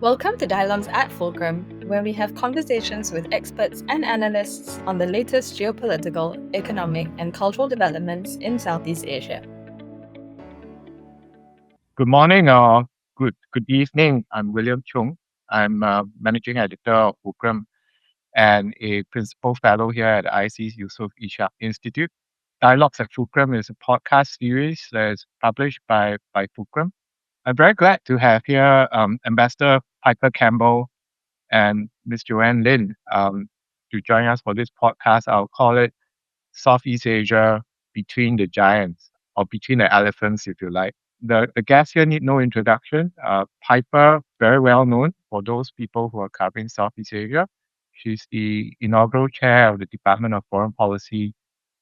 Welcome to Dialogues at Fulcrum, where we have conversations with experts and analysts on the latest geopolitical, economic, and cultural developments in Southeast Asia. Good morning or good evening. I'm William Choong. I'm managing editor of Fulcrum and a principal fellow here at ISEAS Yusof Ishak Institute. Dialogues at Fulcrum is a podcast series that is published by Fulcrum. I'm very glad to have here Ambassador Piper Campbell and Ms. Joanne Lin to join us for this podcast. I'll call it Southeast Asia Between the Giants, or Between the Elephants, if you like. The guests here need no introduction. Piper, very well known for those people who are covering Southeast Asia. She's the inaugural chair of the Department of Foreign Policy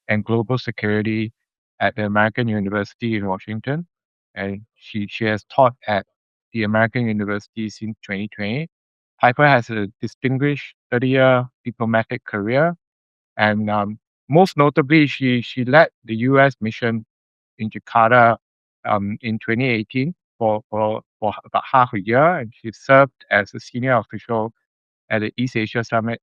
and Global Security at the American University in Washington. And she has taught at the American University since 2020. Piper has a distinguished 30-year diplomatic career, and most notably, she led the U.S. mission in Jakarta in 2018 for about half a year, and she served as a senior official at the East Asia Summit,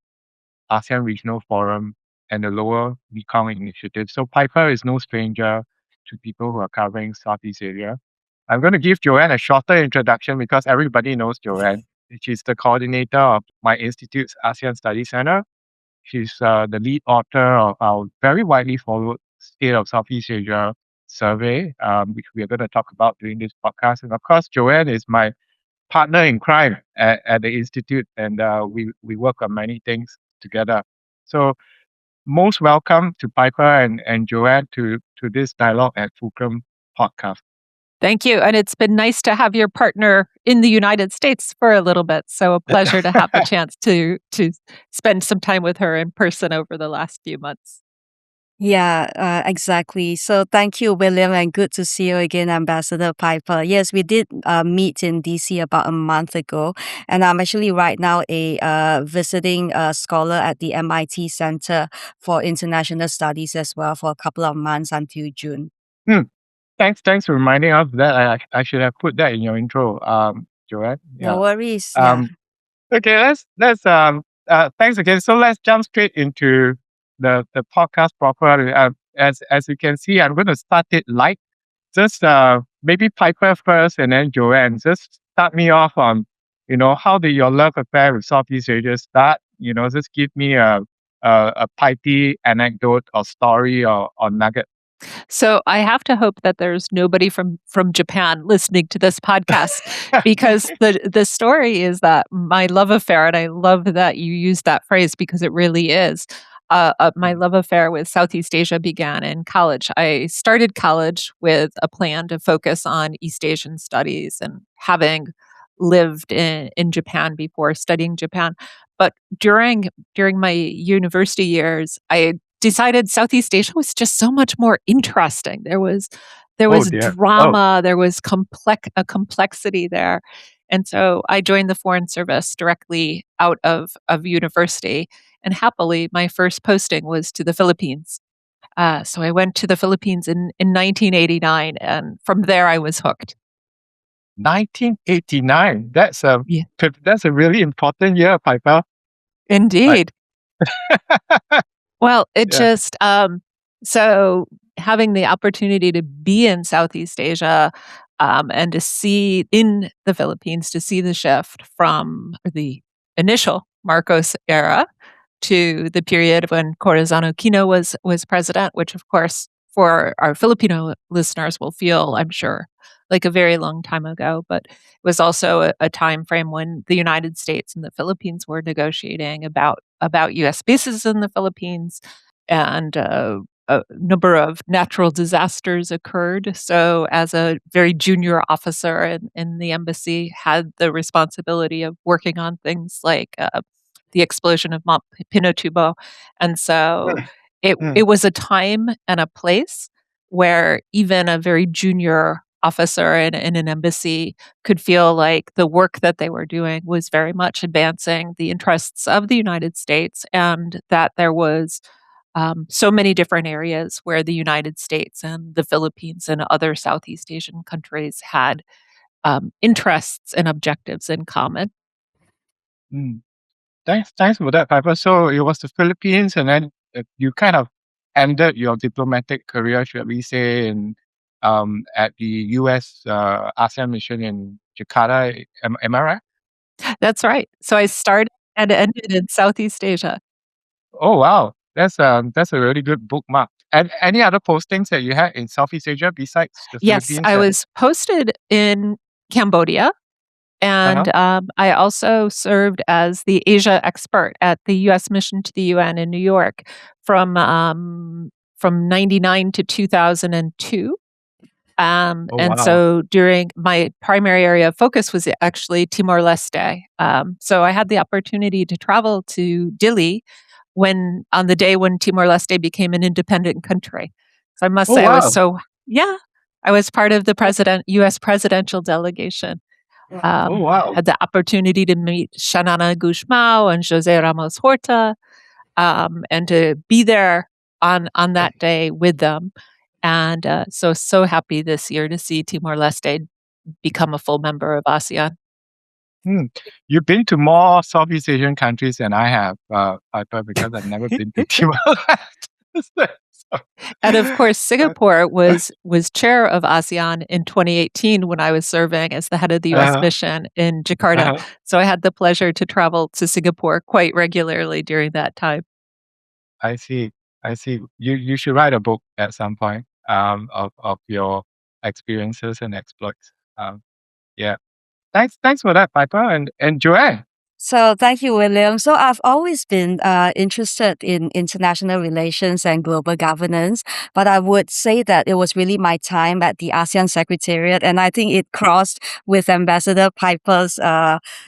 ASEAN Regional Forum, and the Lower Mekong Initiative. So Piper is no stranger to people who are covering Southeast Asia. I'm going to give Joanne a shorter introduction because everybody knows Joanne. She's the coordinator of my institute's ASEAN Studies Centre. She's the lead author of our very widely followed State of Southeast Asia survey, which we are going to talk about during this podcast. And of course, Joanne is my partner in crime at the Institute, and we work on many things together. So, most welcome to Piper and Joanne to this Dialogue at Fulcrum podcast. Thank you. And it's been nice to have your partner in the United States for a little bit. So a pleasure to have the chance to spend some time with her in person over the last few months. Yeah, exactly. So thank you, William, and good to see you again, Ambassador Piper. Yes, we did meet in DC about a month ago, and I'm actually right now a visiting scholar at the MIT Center for International Studies as well for a couple of months until June. Thanks for reminding us of that. I should have put that in your intro, Joanne. No worries. Okay, let's thanks again. So let's jump straight into the podcast proper. As you can see, I'm going to start it light. Just maybe Piper first, and then Joanne. Just start me off on, how did your love affair with Southeast Asia start? Just give me a pithy anecdote or story or nugget. So I have to hope that there's nobody from Japan listening to this podcast because the story is that my love affair, and I love that you used that phrase because it really is. My love affair with Southeast Asia began in college. I started college with a plan to focus on East Asian studies and having lived in Japan before studying Japan. But during my university years, I decided Southeast Asia was just so much more interesting. There was drama, there was a complexity there. And so I joined the Foreign Service directly out of university. And happily, my first posting was to the Philippines. So I went to the Philippines in 1989, and from there I was hooked. 1989. That's a really important year, Piper. Indeed. Well, so having the opportunity to be in Southeast Asia and to see in the Philippines, to see the shift from the initial Marcos era to the period when Corazon Aquino was president, which of course for our Filipino listeners will feel, I'm sure, like a very long time ago, but it was also a time frame when the United States and the Philippines were negotiating about U.S. bases in the Philippines, and a number of natural disasters occurred. So as a very junior officer in the embassy, had the responsibility of working on things like the explosion of Mount Pinatubo. And so it was a time and a place where even a very junior officer in an embassy could feel like the work that they were doing was very much advancing the interests of the United States, and that there was so many different areas where the United States and the Philippines and other Southeast Asian countries had interests and objectives in common. Mm. Thanks for that, Piper. So it was the Philippines, and then you kind of ended your diplomatic career, should we say, at the U.S. ASEAN mission in Jakarta. Am I right? That's right. So I started and ended in Southeast Asia. Oh wow, that's a really good bookmark. And any other postings that you had in Southeast Asia besides the Yes, Philippines? I was posted in Cambodia, Uh-huh. and I also served as the Asia expert at the U.S. mission to the UN in New York from '99 to 2002. Oh And wow. so during my primary area of focus was actually Timor-Leste. So I had the opportunity to travel to Dili on the day when Timor-Leste became an independent country. So I must Oh say wow. yeah, I was part of the U.S. presidential delegation. Oh wow. Had the opportunity to meet Shanana Guzmão and Jose Ramos Horta, and to be there on that day with them. And so happy this year to see Timor-Leste become a full member of ASEAN. Hmm. You've been to more Southeast Asian countries than I have, Piper, because I've never been to Timor-Leste. So, And of course, uh, Singapore was chair of ASEAN in 2018 when I was serving as the head of the U.S. uh-huh, mission in Jakarta. uh-huh. So I had the pleasure to travel to Singapore quite regularly during that time. I see. I see. You should write a book at some point, of your experiences and exploits. Yeah. Thanks for that, Piper, and Joanne. So thank you, William. So I've always been interested in international relations and global governance, but I would say that it was really my time at the ASEAN Secretariat, and I think it crossed with Ambassador Piper's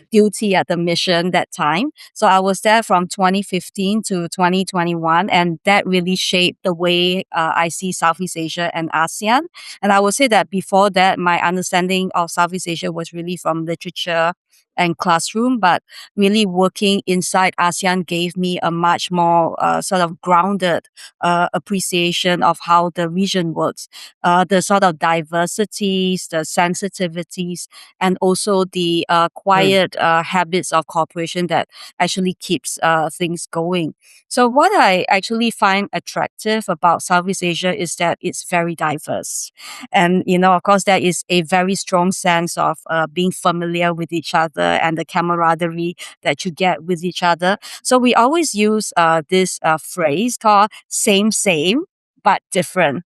duty at the mission that time. So I was there from 2015 to 2021, and that really shaped the way I see Southeast Asia and ASEAN. And I would say that before that, my understanding of Southeast Asia was really from literature and classroom, but really working inside ASEAN gave me a much more sort of grounded appreciation of how the region works, the sort of diversities, the sensitivities, and also the Mm, quiet habits of cooperation that actually keeps things going. So what I actually find attractive about Southeast Asia is that it's very diverse. And, of course, there is a very strong sense of being familiar with each other and the camaraderie that you get with each other. So we always use this phrase called same, but different.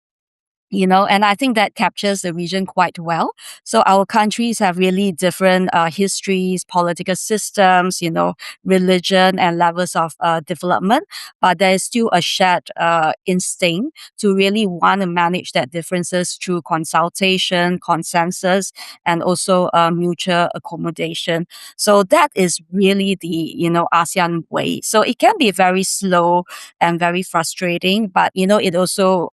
And I think that captures the region quite well. So our countries have really different histories, political systems, religion and levels of development, but there is still a shared instinct to really want to manage that differences through consultation, consensus, and also mutual accommodation. So that is really the, ASEAN way. So it can be very slow and very frustrating, but, it also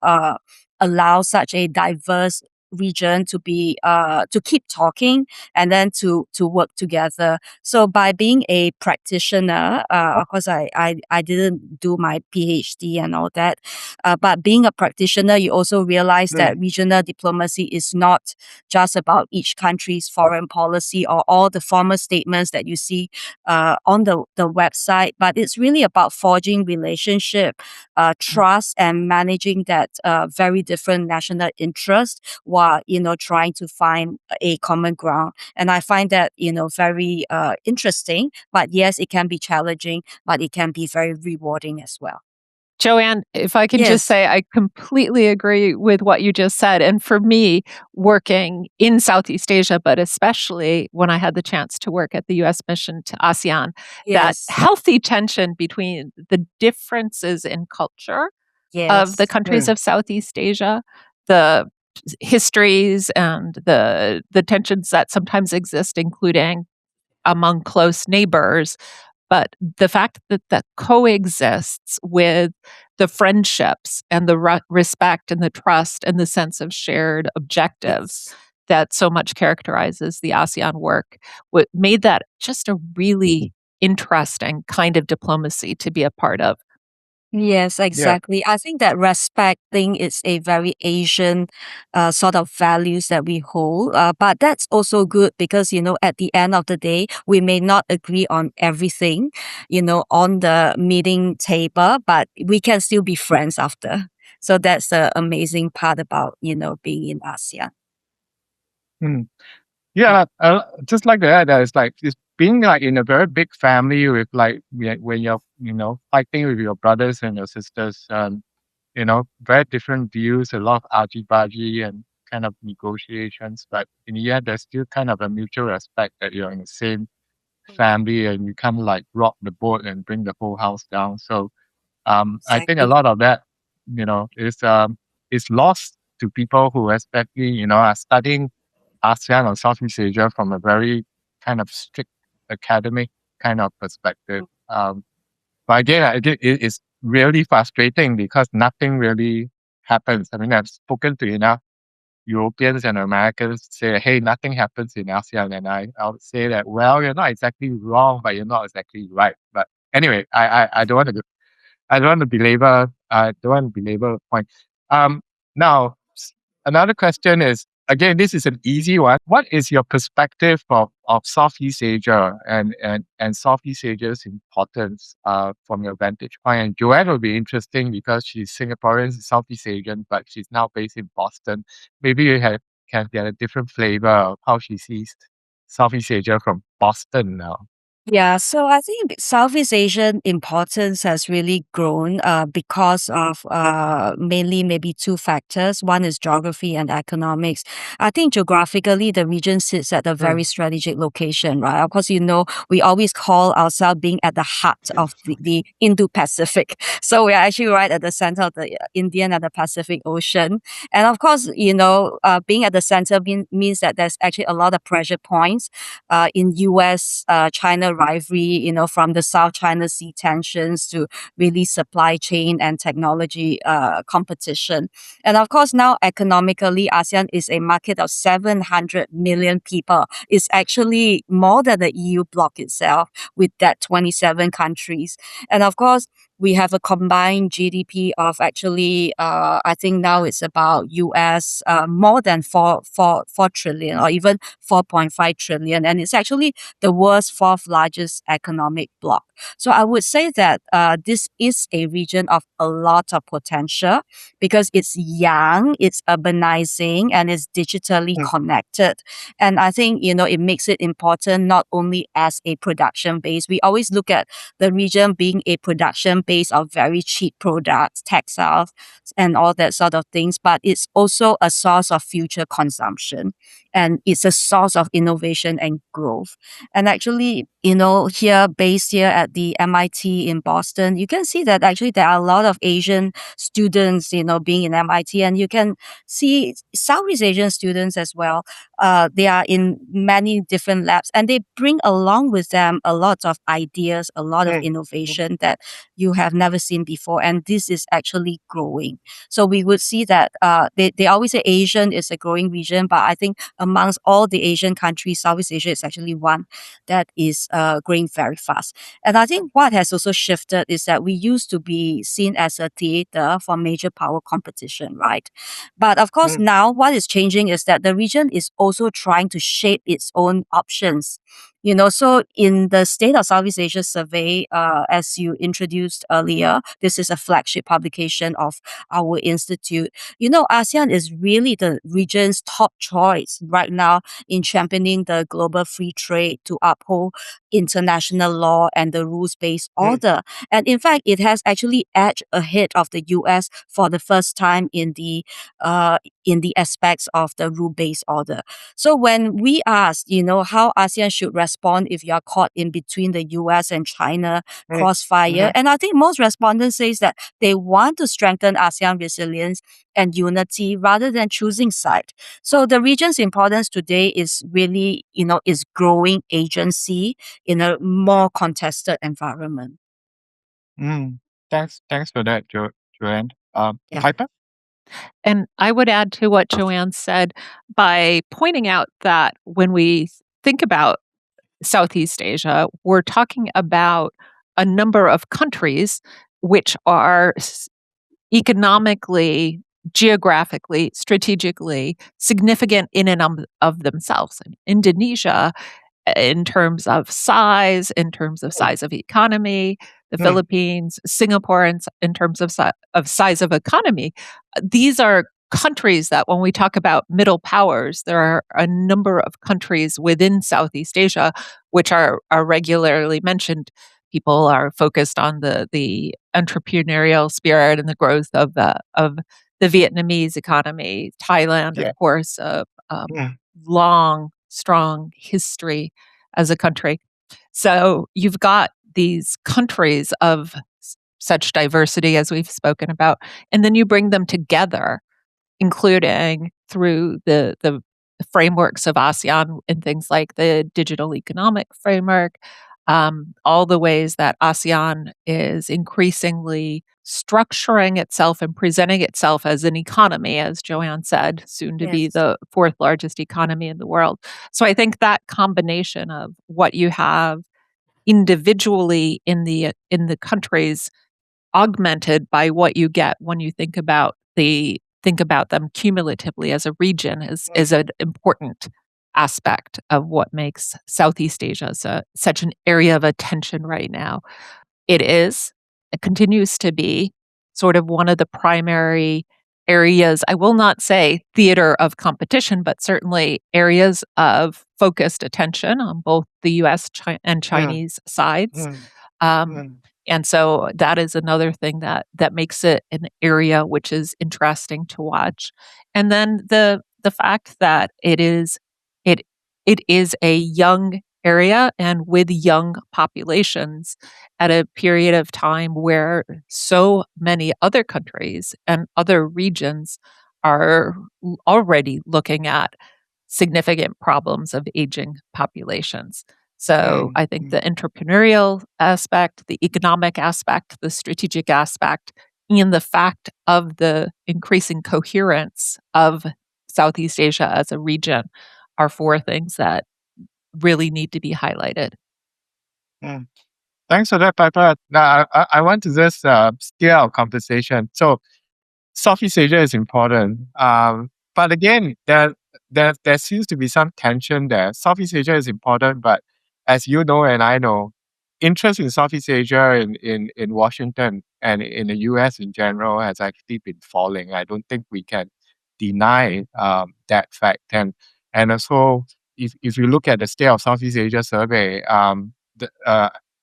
allow such a diverse region to be to keep talking and then to work together. So by being a practitioner, of course I didn't do my PhD and all that, but being a practitioner, you also realize mm, that regional diplomacy is not just about each country's foreign policy or all the formal statements that you see on the website, but it's really about forging relationship, trust, and managing that very different national interest while trying to find a common ground. And I find that very interesting. But yes, it can be challenging, but it can be very rewarding as well. Joanne, if I can just Yes. say, I completely agree with what you just said. And for me, working in Southeast Asia, but especially when I had the chance to work at the US mission to ASEAN, that Yes. healthy tension between the differences in culture of the Yes. countries mm, of Southeast Asia, the histories and the tensions that sometimes exist, including among close neighbors, but the fact that that coexists with the friendships and the respect and the trust and the sense of shared objectives Yes. that so much characterizes the ASEAN work, what made that just a really interesting kind of diplomacy to be a part of. Yes, Yeah. exactly. I think that respect thing is a very Asian sort of values that we hold. But that's also good because, at the end of the day, we may not agree on everything, on the meeting table, but we can still be friends after. So that's the amazing part about, being in ASEAN. Mm. Yeah, just like that, it's like it's being like in a very big family with like when you're fighting with your brothers and your sisters, very different views, a lot of argy-bargy and kind of negotiations, but in the end, there's still kind of a mutual respect that you're in the same family and you can't like rock the boat and bring the whole house down. So I think a Exactly. lot of that, is lost to people who especially, are studying ASEAN or Southeast Asia from a very kind of strict academic kind of perspective. But again, it's really frustrating because nothing really happens. I mean, I've spoken to enough Europeans and Americans say, hey, nothing happens in ASEAN. And I would say that, well, you're not exactly wrong, but you're not exactly right. But anyway, I don't want to I don't want to belabor the point. Now, another question is, again, this is an easy one. What is your perspective of Southeast Asia and Southeast Asia's importance from your vantage point? And Joanne will be interesting because she's Singaporean, Southeast Asian, but she's now based in Boston. Maybe can get a different flavor of how she sees Southeast Asia from Boston now. Yeah, so I think Southeast Asian importance has really grown because of mainly maybe two factors. One is geography and economics. I think geographically, the region sits at a very strategic location, right? Of course, we always call ourselves being at the heart of the Indo-Pacific. So we're actually right at the center of the Indian and the Pacific Ocean. And of course, being at the center means that there's actually a lot of pressure points in US China rivalry, from the South China Sea tensions to really supply chain and technology competition. And of course, now economically, ASEAN is a market of 700 million people. It's actually more than the EU bloc itself with that 27 countries. And of course, we have a combined GDP of actually, I think now it's about US more than 4 trillion or even 4.5 trillion. And it's actually the world's fourth largest economic bloc. So I would say that this is a region of a lot of potential because it's young, it's urbanizing, and it's digitally connected. And I think, it makes it important not only as a production base. We always look at the region being a production base of very cheap products, textiles, and all that sort of things, but it's also a source of future consumption. And it's a source of innovation and growth. And actually, based here at the MIT in Boston, you can see that actually there are a lot of Asian students, being in MIT, and you can see Southeast Asian students as well. They are in many different labs and they bring along with them a lot of ideas, a lot of innovation that you have never seen before. And this is actually growing. So we would see that they always say Asian is a growing region, but I think amongst all the Asian countries, Southeast Asia is actually one that is growing very fast. And I think what has also shifted is that we used to be seen as a theater for major power competition, right? But of course, now what is changing is that the region is also trying to shape its own options. So in the State of Southeast Asia survey, as you introduced earlier, this is a flagship publication of our institute. ASEAN is really the region's top choice right now in championing the global free trade to uphold international law and the rules-based order. And in fact, it has actually edged ahead of the US for the first time in the aspects of the rule-based order. So when we ask, how ASEAN should respond if you are caught in between the US and China crossfire, and I think most respondents say that they want to strengthen ASEAN resilience and unity rather than choosing side. So the region's importance today is really, is growing agency in a more contested environment. Thanks for that, Joanne. Yeah. Piper? And I would add to what Joanne said by pointing out that when we think about Southeast Asia, we're talking about a number of countries which are economically, geographically, strategically significant in and of themselves. And Indonesia, in terms of size, in terms of size of economy, the Philippines, Singapore, in terms of size of economy, these are countries that when we talk about middle powers, there are a number of countries within Southeast Asia which are regularly mentioned. People are focused on the entrepreneurial spirit and the growth of the Vietnamese economy. Thailand, Yeah. of course, long, strong history as a country. So you've got these countries of such diversity as we've spoken about, and then you bring them together, including through the frameworks of ASEAN and things like the digital economic framework, all the ways that ASEAN is increasingly structuring itself and presenting itself as an economy, as Joanne said, soon to be Yes. the fourth largest economy in the world. So I think that combination of what you have individually in the countries, augmented by what you get when you think about them cumulatively as a region, is an important aspect of what makes Southeast Asia such an area of attention right now. It continues to be sort of one of the primary areas, I will not say theater of competition, but certainly areas of focused attention on both the US and Chinese sides. And so that is another thing that makes it an area which is interesting to watch. And then the fact that it it is a young area and with young populations at a period of time where so many other countries and other regions are already looking at significant problems of aging populations. So I think the entrepreneurial aspect, the economic aspect, the strategic aspect, and the fact of the increasing coherence of Southeast Asia as a region are four things that really need to be highlighted. Thanks for that, Piper. Now, I want to just steer our conversation. So, Southeast Asia is important, but again, there seems to be some tension there. Southeast Asia is important, but as you know and I know, interest in Southeast Asia in Washington and in the US in general has actually been falling. I don't think we can deny that fact. And also, if you look at the State of Southeast Asia survey,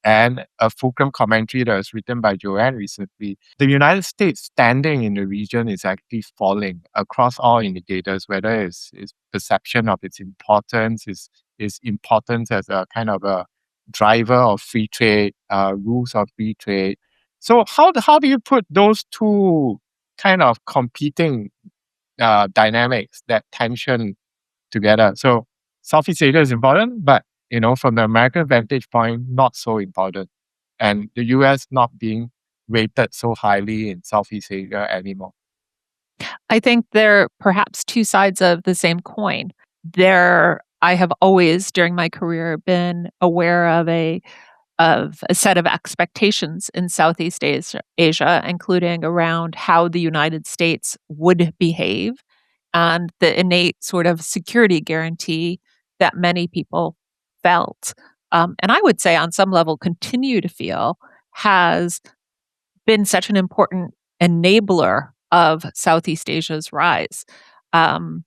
and a Fulcrum commentary that was written by Joanne recently, the United States standing in the region is actually falling across all indicators, whether it's perception of its importance, its importance as a kind of a driver of free trade, rules of free trade. So how do you put those two kind of competing dynamics, that tension together? So Southeast Asia is important, but from the American vantage point, not so important. And the US not being rated so highly in Southeast Asia anymore. I think they're perhaps two sides of the same coin. I have always, during my career, been aware of a set of expectations in Southeast Asia, including around how the United States would behave and the innate sort of security guarantee that many people felt. And I would say, on some level, continue to feel, has been such an important enabler of Southeast Asia's rise. Um,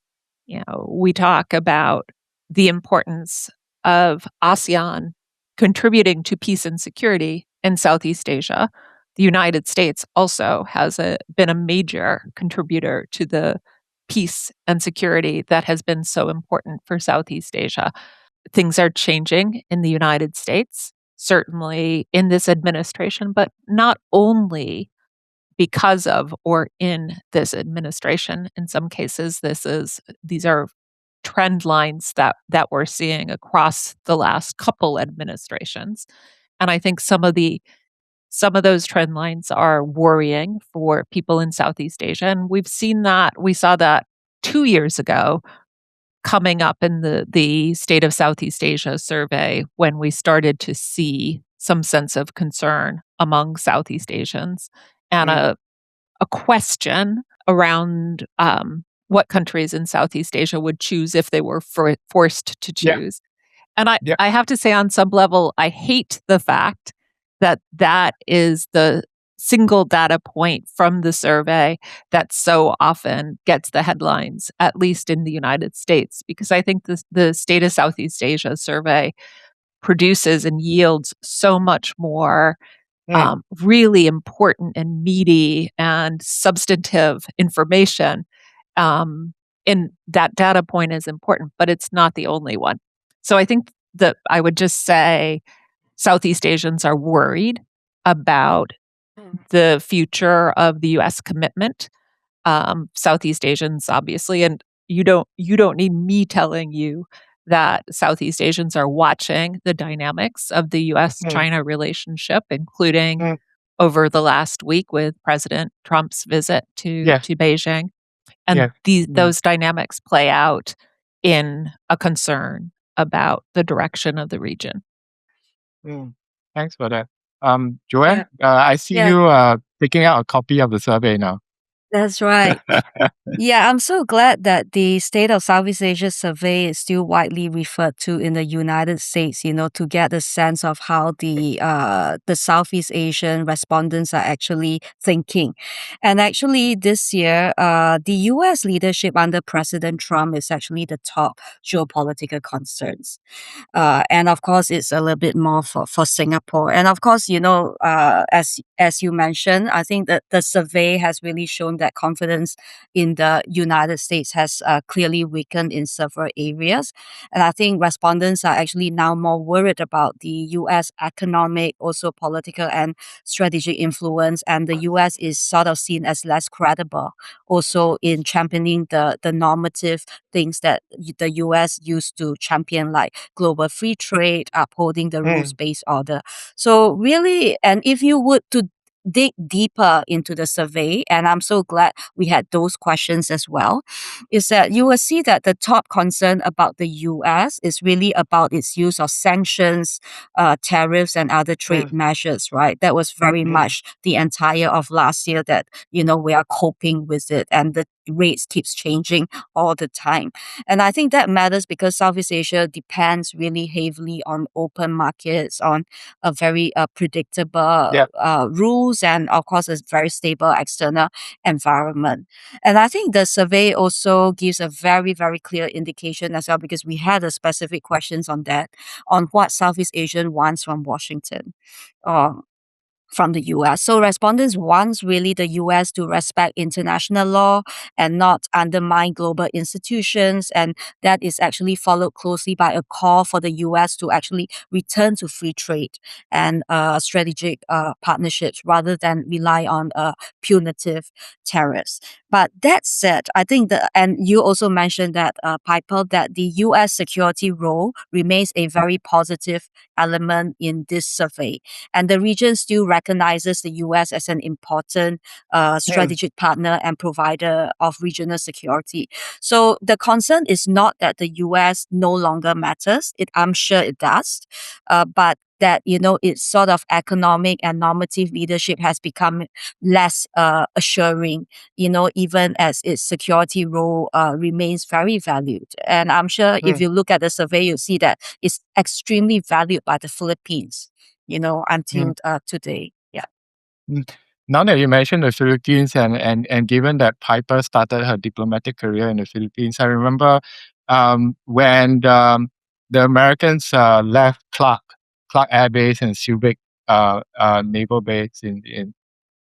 we talk about the importance of ASEAN contributing to peace and security in Southeast Asia. The United States also has been a major contributor to the peace and security that has been so important for Southeast Asia. Things are changing in the United States, certainly in this administration, but not only because of or in this administration. In some cases, these are trend lines that we're seeing across the last couple administrations. And I think some of those trend lines are worrying for people in Southeast Asia. And we saw that 2 years ago coming up in the State of Southeast Asia survey, when we started to see some sense of concern among Southeast Asians and a question around what countries in Southeast Asia would choose if they were forced to Yeah. choose. And Yeah. I have to say, on some level, I hate the fact that that is the single data point from the survey that so often gets the headlines, at least in the United States, because I think the State of Southeast Asia survey produces and yields so much more really important and meaty and substantive information. And that data point is important, but it's not the only one. So I think that I would just say Southeast Asians are worried about the future of the U.S. commitment. Southeast Asians, obviously, and you don't need me telling you that Southeast Asians are watching the dynamics of the U.S.-China relationship, including over the last week with President Trump's visit to Beijing. And those dynamics play out in a concern about the direction of the region. Thanks for that. Joanne, I see you taking out a copy of the survey now. That's right. Yeah, I'm so glad that the State of Southeast Asia survey is still widely referred to in the United States, to get a sense of how the Southeast Asian respondents are actually thinking. And actually this year, the US leadership under President Trump is actually the top geopolitical concerns. And of course, it's a little bit more for Singapore. And of course, as you mentioned, I think that the survey has really shown that confidence in the United States has clearly weakened in several areas. And I think respondents are actually now more worried about the U.S. economic, also political and strategic influence. And the U.S. is sort of seen as less credible also in championing the normative things that the U.S. used to champion, like global free trade, upholding the rules-based order. So really, and if you would to dig deeper into the survey, and I'm so glad we had those questions as well, is that you will see that the top concern about the US is really about its use of sanctions, tariffs, and other trade measures, right? That was very much the entire of last year that, we are coping with it, and the rates keeps changing all the time. And I think that matters because Southeast Asia depends really heavily on open markets, on a very predictable rules, and of course a very stable external environment. And I think the survey also gives a very, very clear indication as well, because we had a specific questions on that, on what Southeast Asia wants from Washington. From the US. So respondents want really the US to respect international law and not undermine global institutions. And that is actually followed closely by a call for the US to actually return to free trade and strategic partnerships rather than rely on punitive tariffs. But that said, I think and you also mentioned that, Piper, that the US security role remains a very positive element in this survey. And the region still recognizes the US as an important strategic partner and provider of regional security. So the concern is not that the US no longer matters. I'm sure it does. But that, its sort of economic and normative leadership has become less assuring, even as its security role remains very valued. And I'm sure if you look at the survey, you'll see that it's extremely valued by the Philippines, until today. Yeah. Now that you mentioned the Philippines, and given that Piper started her diplomatic career in the Philippines, I remember when the Americans left Clark Air Base and Subic Naval Base in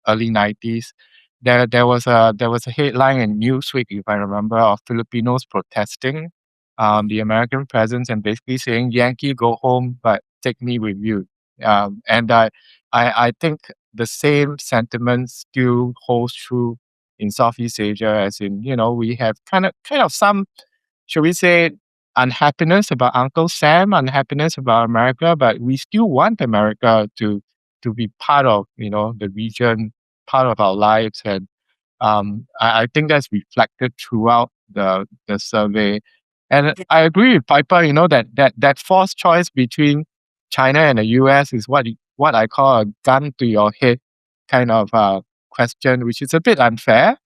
early 90s. There was a headline in Newsweek, if I remember, of Filipinos protesting the American presence and basically saying, "Yankee, go home, but take me with you." And I think the same sentiment still holds true in Southeast Asia, as in, we have kind of some, should we say, unhappiness about Uncle Sam, unhappiness about America, but we still want America to be part of, the region, part of our lives. And I think that's reflected throughout the survey. And I agree with Piper, that forced choice between China and the US is what what I call a gun to your head kind of question, which is a bit unfair.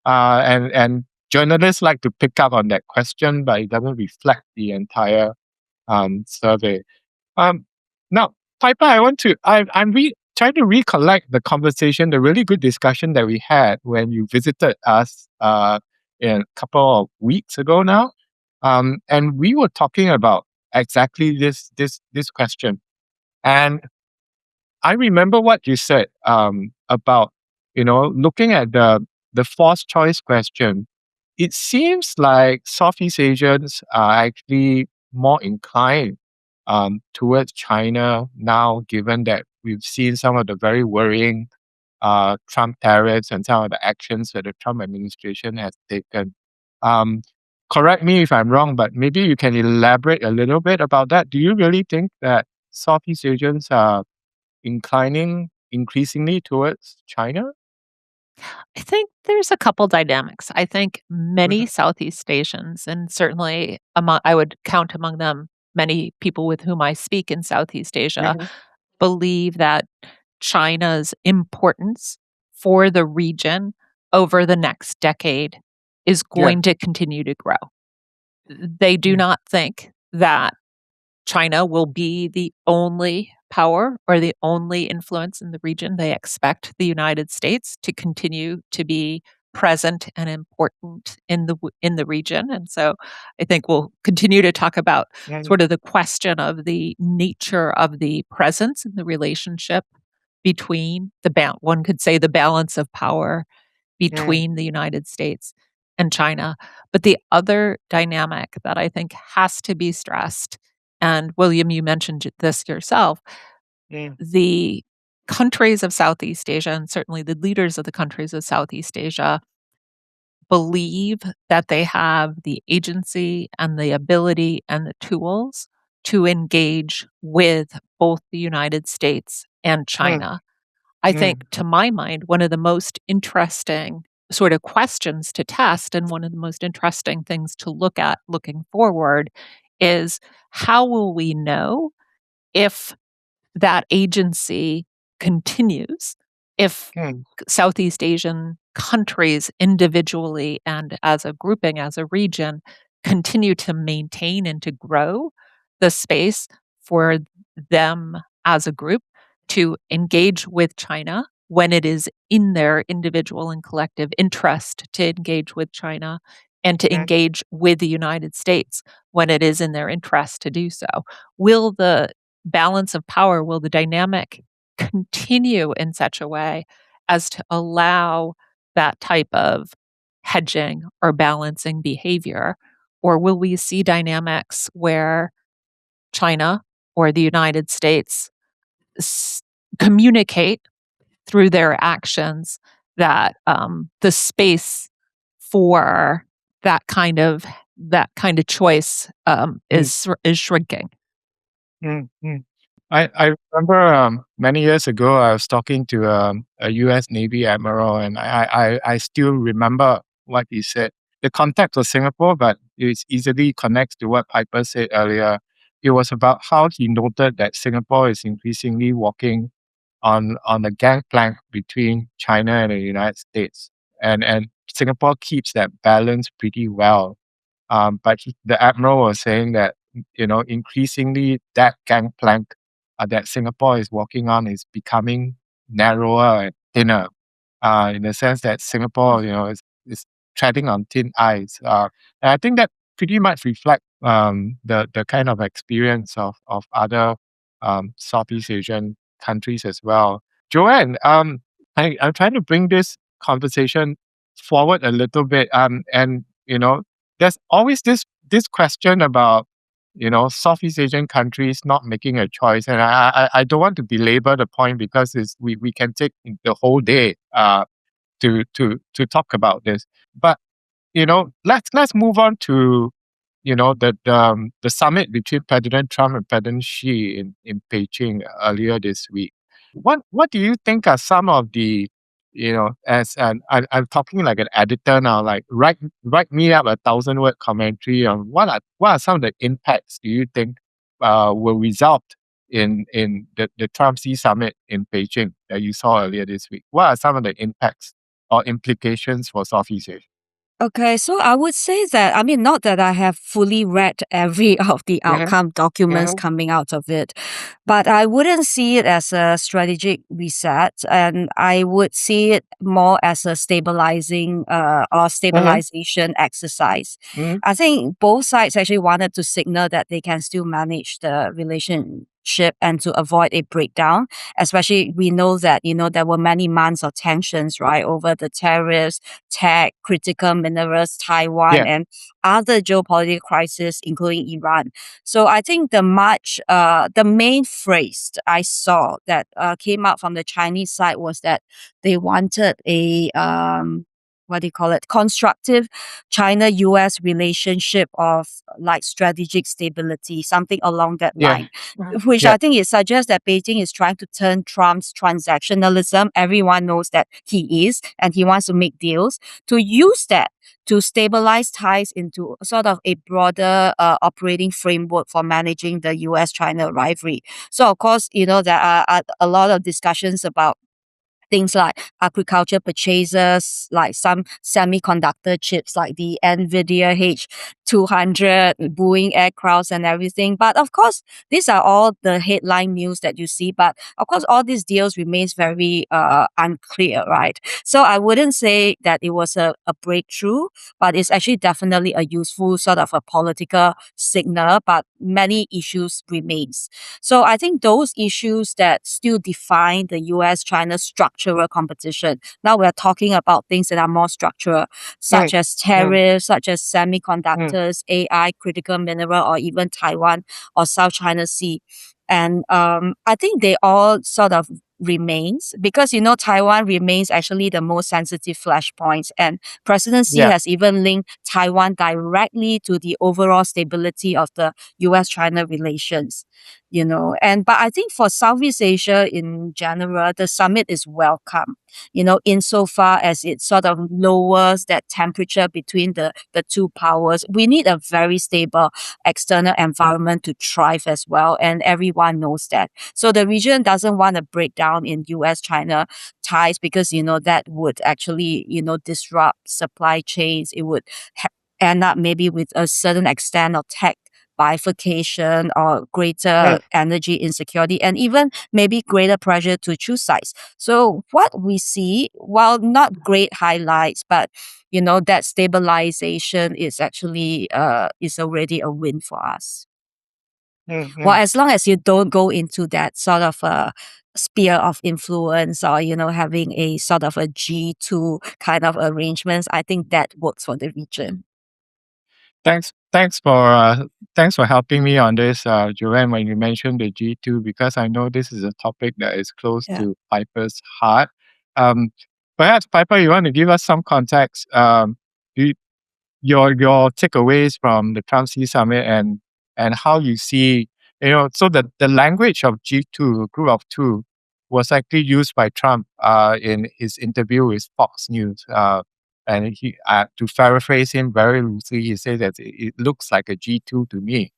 And journalists like to pick up on that question, but it doesn't reflect the entire survey. Now, Piper, I'm trying to recollect the conversation, the really good discussion that we had when you visited us a couple of weeks ago now, and we were talking about exactly this question. And I remember what you said about looking at the forced choice question. It seems like Southeast Asians are actually more inclined towards China now, given that we've seen some of the very worrying Trump tariffs and some of the actions that the Trump administration has taken. Um, Correct me if I'm wrong, but maybe you can elaborate a little bit about that. Do you really think that Southeast Asians are inclining increasingly towards China? I think there's a couple dynamics. I think many Mhm, Southeast Asians, and certainly I would count among them many people with whom I speak in Southeast Asia, mhm. believe that China's importance for the region over the next decade is Yeah. going to continue to grow. They do Mm, not think that China will be the only power or the only influence in the region. They expect the United States to continue to be present and important in the region. And so I think we'll continue to talk about mm, sort of the question of the nature of the presence and the relationship between one could say the balance of power mm, between the United States and China. But the other dynamic that I think has to be stressed, and William, you mentioned this yourself, mm, the countries of Southeast Asia, and certainly the leaders of the countries of Southeast Asia, believe that they have the agency and the ability and the tools to engage with both the United States and mm, China. I think, mm, to my mind, one of the most interesting sort of questions to test and one of the most interesting things to look at looking forward is how will we know if that agency continues, if mm, Southeast Asian countries individually and as a grouping, as a region, continue to maintain and to grow the space for them as a group to engage with China when it is in their individual and collective interest to engage with China and to mm, engage with the United States when it is in their interest to do so. Will the balance of power, will the dynamic continue in such a way as to allow that type of hedging or balancing behavior? Or will we see dynamics where China or the United States s- communicate through their actions that the space for that kind of choice mm, is shrinking? mm. I remember many years ago I was talking to a U.S. Navy admiral, and I still remember what he said. The context was Singapore, but it easily connects to what Piper said earlier. It was about how he noted that Singapore is increasingly walking on a gangplank between China and the United States, and Singapore keeps that balance pretty well. But the admiral was saying that increasingly that gangplank that Singapore is walking on is becoming narrower and thinner, in the sense that Singapore, is treading on thin ice. And I think that pretty much reflect the kind of experience of other Southeast Asian countries as well. Joanne, I'm trying to bring this conversation forward a little bit, and there's always this question about Southeast Asian countries not making a choice, and I don't want to belabor the point because we can take the whole day to talk about this, but let's move on to the summit between President Trump and President Xi in Beijing earlier this week. What do you think are some of the as an I'm talking like an editor now, like write me up a 1,000-word commentary on what are some of the impacts do you think will result in the Trump Xi summit in Beijing that you saw earlier this week? What are some of the impacts or implications for Southeast Asia? Okay, so I would say that, I mean, not that I have fully read every of the outcome documents coming out of it, but I wouldn't see it as a strategic reset, and I would see it more as a stabilization exercise. Mhm. I think both sides actually wanted to signal that they can still manage the relationship and to avoid a breakdown. Especially, we know that, there were many months of tensions, right, over the tariffs, tech, critical minerals, Taiwan, Yeah. and other geopolitical crises, including Iran. So I think the main phrase I saw that came out from the Chinese side was that they wanted a what do you call it? Constructive China-US relationship of like strategic stability, something along that Yeah. line, which Yeah. I think it suggests that Beijing is trying to turn Trump's transactionalism. Everyone knows that he is, and he wants to make deals, to use that to stabilize ties into sort of a broader operating framework for managing the US-China rivalry. So, of course, there are a lot of discussions about things like agriculture purchases, like some semiconductor chips like the NVIDIA H200, Boeing aircrafts and everything. But of course, these are all the headline news that you see. But of course, all these deals remains very unclear, right? So I wouldn't say that it was a breakthrough, but it's actually definitely a useful sort of a political signal, but many issues remains. So I think those issues that still define the US-China structural competition. Now we're talking about things that are more structural, such as tariffs, such as semiconductors, AI, critical mineral, or even Taiwan or South China Sea. And I think they all sort of remains because Taiwan remains actually the most sensitive flashpoints, and President Xi Yeah. has even linked Taiwan directly to the overall stability of the US-China relations. But I think for Southeast Asia in general, the summit is welcome, insofar as it sort of lowers that temperature between the two powers. We need a very stable external environment to thrive as well, and everyone knows that. So the region doesn't want to break down in US-China ties because, that would actually, disrupt supply chains. It would end up maybe with a certain extent of tech bifurcation or greater energy insecurity, and even maybe greater pressure to choose sides. So what we see, while not great highlights, but that stabilization is actually is already a win for us. Well, as long as you don't go into that sort of sphere of influence or having a sort of a G2 kind of arrangements, I think that works for the region. Thanks for helping me on this, Joanne, when you mentioned the G2, because I know this is a topic that is close Yeah. to Piper's heart. Um, Perhaps, Piper, you want to give us some context, you, your takeaways from the Trump Xi summit and how you see, so the language of G2, group of two, was actually used by Trump in his interview with Fox News. And he, to paraphrase him very loosely, he said that it looks like a G2 to me.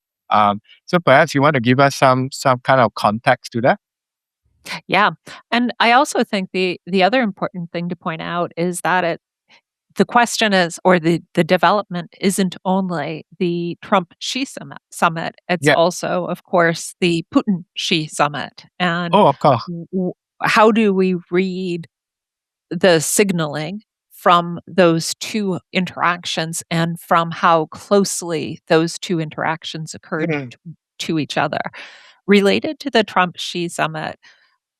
So perhaps you want to give us some kind of context to that. Yeah. And I also think the other important thing to point out is that the question is, or the development isn't only the Trump Xi summit, it's Yeah. also, of course, the Putin Xi summit. And Oh, of course. how do we read the signaling from those two interactions and from how closely those two interactions occurred to each other? Related to the Trump Xi summit,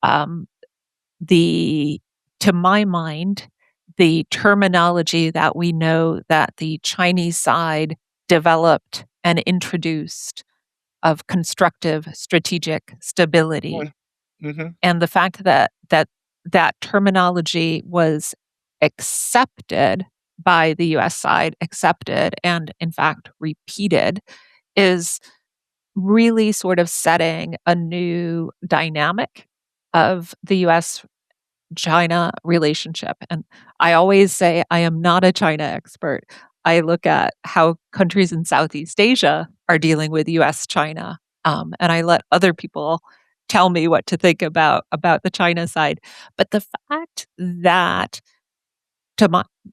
to my mind, the terminology that we know that the Chinese side developed and introduced of constructive strategic stability, and the fact that terminology was accepted by the US side, accepted and in fact repeated, is really sort of setting a new dynamic of the US China relationship. And I always say I am not a China expert. I look at how countries in Southeast Asia are dealing with US China and I let other people tell me what to think about the China side. But the fact that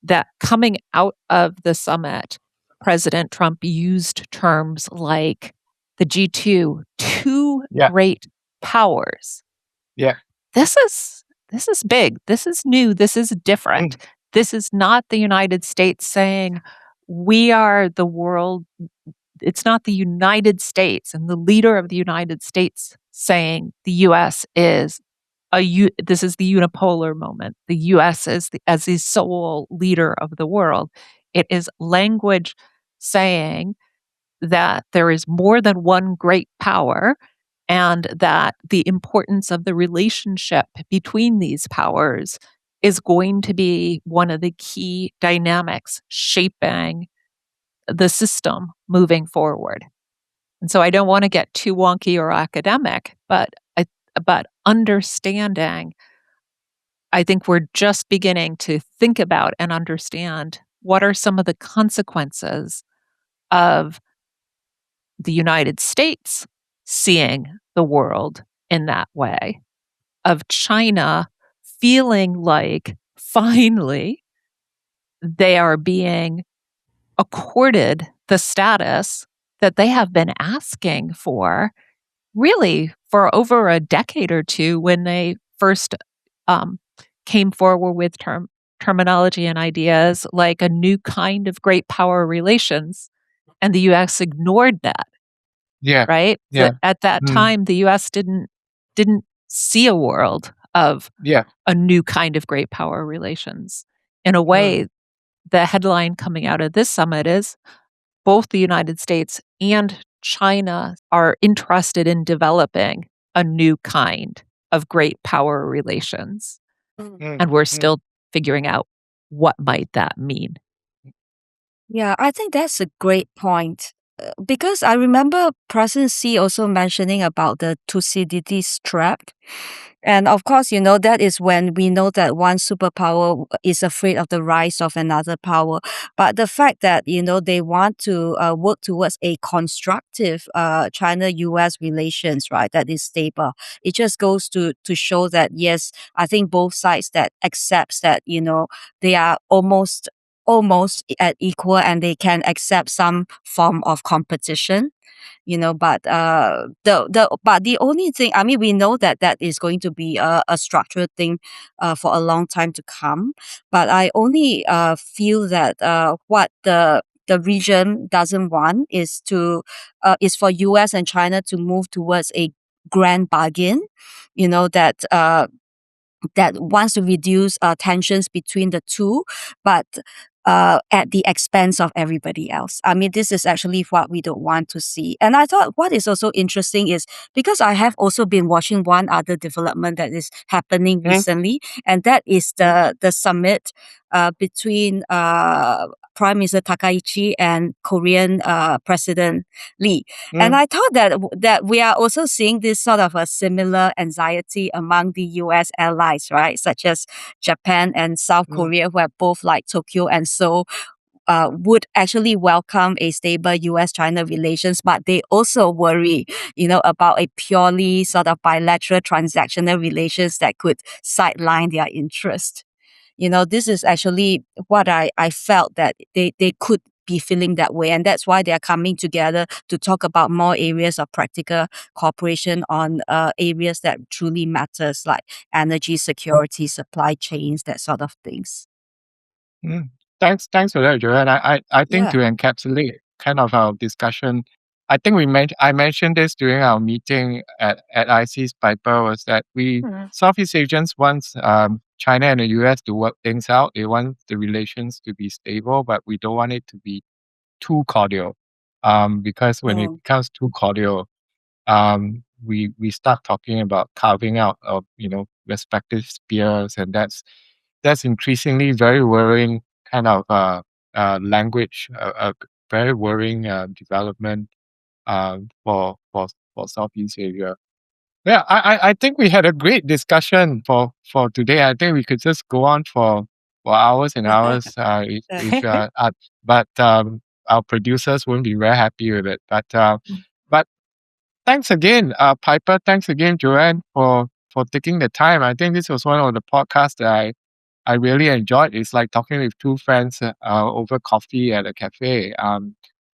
that coming out of the summit, President Trump used terms like the G2, two Yeah. great powers. Yeah. This is big. This is new. This is different. This is not the United States saying we are the world. It's not the United States and the leader of the United States saying the US is this is the unipolar moment. The US is as the sole leader of the world. It is language saying that there is more than one great power and that the importance of the relationship between these powers is going to be one of the key dynamics shaping the system moving forward. And so I don't want to get too wonky or academic, but understanding, I think we're just beginning to think about and understand what are some of the consequences of the United States seeing the world in that way, of China feeling like finally they are being accorded the status that they have been asking for really for over a decade or two when they first came forward with terminology and ideas like a new kind of great power relations, and the U.S. ignored that. Yeah. Right? Yeah. At that time, the U.S. didn't see a world of a new kind of great power relations. In a way, the headline coming out of this summit is both the United States and China are interested in developing a new kind of great power relations. And we're still figuring out what might that mean. Yeah, I think that's a great point. Because I remember President Xi also mentioning about the Thucydides trap. And of course, that is when we know that one superpower is afraid of the rise of another power. But the fact that, they want to work towards a constructive China-US relations, right, that is stable, it just goes to show that, yes, I think both sides that accepts that, they are almost at equal and they can accept some form of competition, but the only thing, I mean, we know that is going to be a structural thing for a long time to come, but I only feel that what the region doesn't want is for US and China to move towards a grand bargain, that wants to reduce tensions between the two, but at the expense of everybody else. I mean, this is actually what we don't want to see. And I thought what is also interesting is because I have also been watching one other development that is happening recently, and that is the summit between Prime Minister Takaichi and Korean President Lee. And I thought that we are also seeing this sort of a similar anxiety among the US allies, right? Such as Japan and South Korea, who are both like Tokyo and Seoul, would actually welcome a stable US-China relations, but they also worry, about a purely sort of bilateral transactional relations that could sideline their interest. This is actually what I felt that they could be feeling that way. And that's why they are coming together to talk about more areas of practical cooperation on areas that truly matters, like energy security, supply chains, that sort of things. Thanks for that, Joanne. I think Yeah. to encapsulate kind of our discussion, I think I mentioned this during our meeting at ISEAS Piper, was that Southeast Asians want China and the US to work things out. They want the relations to be stable, but we don't want it to be too cordial. Because when it becomes too cordial, we start talking about carving out of respective spheres, and that's increasingly very worrying kind of language, a very worrying development for Southeast Asia. Yeah, I think we had a great discussion for today. I think we could just go on for hours and hours. But our producers won't be very happy with it. But thanks again, Piper. Thanks again, Joanne, for taking the time. I think this was one of the podcasts that I really enjoyed. It's like talking with two friends over coffee at a cafe.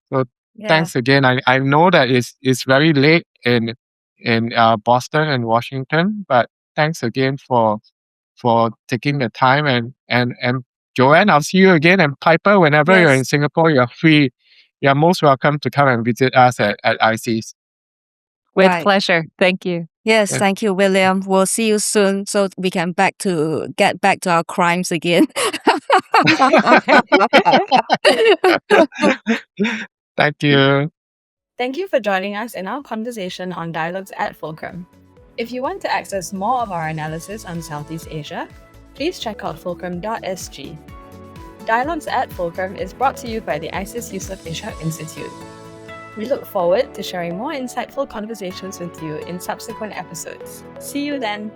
So Yeah. thanks again. I know that it's very late in Boston and Washington, but thanks again for taking the time and Joanne, I'll see you again. And Piper, whenever you're in Yes. Singapore, you're free. You're most welcome to come and visit us at ISEAS. With Right. pleasure. Thank you. Yes, Yes. thank you, William. We'll see you soon so we can get back to our crimes again. Thank you. Thank you for joining us in our conversation on Dialogues at Fulcrum. If you want to access more of our analysis on Southeast Asia, please check out fulcrum.sg. Dialogues at Fulcrum is brought to you by the ISEAS Yusof Ishak Institute. We look forward to sharing more insightful conversations with you in subsequent episodes. See you then!